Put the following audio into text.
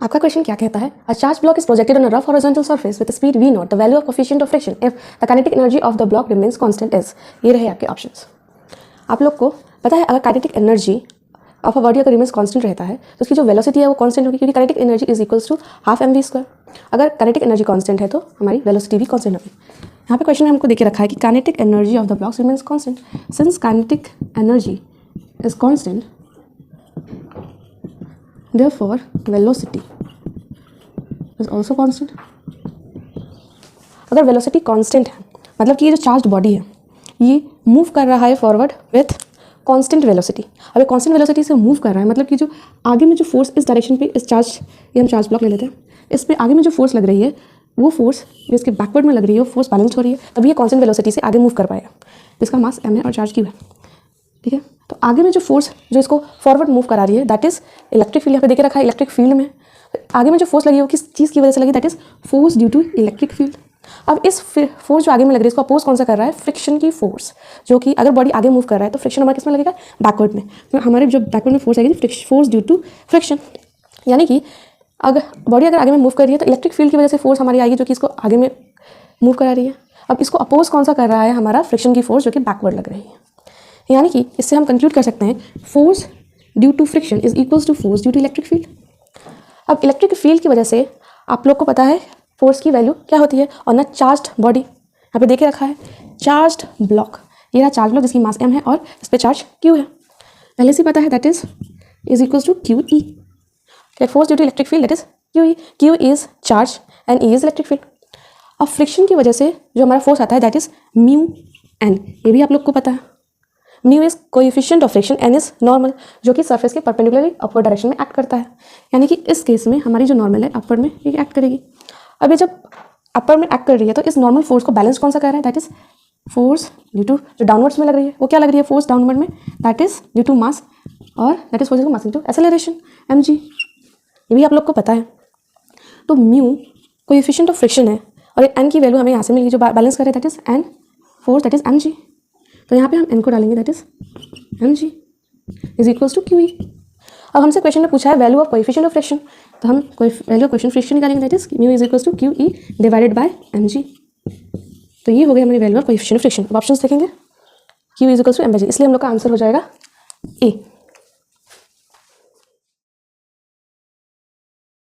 आपका क्वेश्चन क्या कहता है? A charged block is projected on a rough horizontal surface with a speed v naught. The value of coefficient of friction if the kinetic energy of the block remains constant is. ये रहे आपके options. आप लोग को पता है अगर kinetic energy of a body अगर रिमेंस कांस्टेंट रहता है तो उसकी जो वेलोसिटी है वो कांस्टेंट होगी, क्योंकि kinetic energy is equals to half mv square. अगर काइनेटिक एनर्जी कांस्टेंट है तो हमारी वेलोसिटी भी कांस्टेंट होगी। यहाँ पे क्वेश्चन में हमको देके रखा है कि kinetic energy of the blocks remains constant. Since kinetic energy is constant therefore velocity is also constant। अगर वेलोसिटी कांस्टेंट है मतलब कि ये जो चार्ज्ड बॉडी है ये मूव कर रहा है फॉरवर्ड विथ कांस्टेंट वेलोसिटी। अब ये कांस्टेंट वेलोसिटी से मूव कर रहा है मतलब कि जो आगे में जो फोर्स इस डायरेक्शन पे इस चार्ज, ये हम चार्ज ब्लॉक ले लेते हैं, इस पे आगे में जो फोर्स लग रही है वो फोर्स जो इसके बैकवर्ड में लग रही है वो फोर्स बैलेंस हो रही है, तभी ये कांस्टेंट वेलोसिटी से आगे मूव कर पाएगा। इसका मास m है और चार्ज q है, ठीक है। तो आगे में जो फोर्स जो इसको फॉरवर्ड मूव करा रही है दैट इज इलेक्ट्रिक फील्ड। यहाँ पे देखे रखा है इलेक्ट्रिक फील्ड में आगे में जो फोर्स लगी है वो किस चीज़ की वजह से लगी, that is force due to electric field. अब इस फोर्स जो आगे में लग रही है इसको अपोज कौन सा कर रहा है, फ्रिक्शन की फोर्स, जो कि अगर बॉडी आगे मूव कर रहा है तो फ्रिक्शन हमारे किस में लगेगा, बैकवर्ड में। तो हमारे जो बैकवर्ड में फोर्स आएगी फोर्स ड्यू टू फ्रिक्शन, यानी कि अगर बॉडी अगर आगे में मूव कर रही है तो इलेक्ट्रिक फील्ड की वजह से फोर्स हमारी आएगी जो कि इसको आगे में मूव करा रही है। अब इसको अपोज कौन सा कर रहा है, हमारा फ्रिक्शन की फोर्स जो कि बैकवर्ड लग रही है। यानी कि इससे हम कंक्लूड कर सकते हैं force due to friction is equals to force due to electric field. अब इलेक्ट्रिक फील्ड की वजह से आप लोग को पता है फोर्स की वैल्यू क्या होती है, और ना चार्ज्ड बॉडी यहाँ पे देखे रखा है चार्ज्ड ब्लॉक, ये रहा चार्ज ब्लॉक जिसकी मास m है और इस पर चार्ज q है, पहले से पता है that is equals to Q E. Force due to electric field that is Q E, Q is charge and E is electric field. अब फ्रिक्शन की वजह से जो हमारा फोर्स आता है दैट इज म्यू एन, ये भी आप लोग को पता है। Mu is coefficient of friction, N is normal जो कि सरफेस के परपेंडिकुलरली अपवर्ड डायरेक्शन में एक्ट करता है, यानी कि इस केस में हमारी जो नॉर्मल है अपर में ये एक्ट करेगी। अब ये जब अपर में एक्ट कर रही है तो इस नॉर्मल फोर्स को बैलेंस कौन सा कर रहा है, that is force due to जो डाउनवर्ड्स में लग रही है वो क्या लग रही है, फोर्स डाउनवर्ड में, that is due to mass, और that is force mass into acceleration mg, ये भी आप लोग को पता है। तो म्यू कोएफिशिएंट ऑफ फ्रिक्शन है और एन की वैल्यू हमें यहाँ से मिली जो बैलेंस कर रहे हैं that is N, force that is mg। तो यहाँ पे हम n को डालेंगे that is mg is equals to QE। अब हमसे क्वेश्चन में पूछा है value of coefficient of friction, तो हम वैल्यू ऑफ कोएफिशिएंट फ्रिक्शन निकालेंगे that is mu is equals to QE divided by mg। तो ये हो गई हमारी value of coefficient of friction. अब ऑप्शंस देखेंगे Q is equals to mg, इसलिए हम लोग का आंसर हो जाएगा A।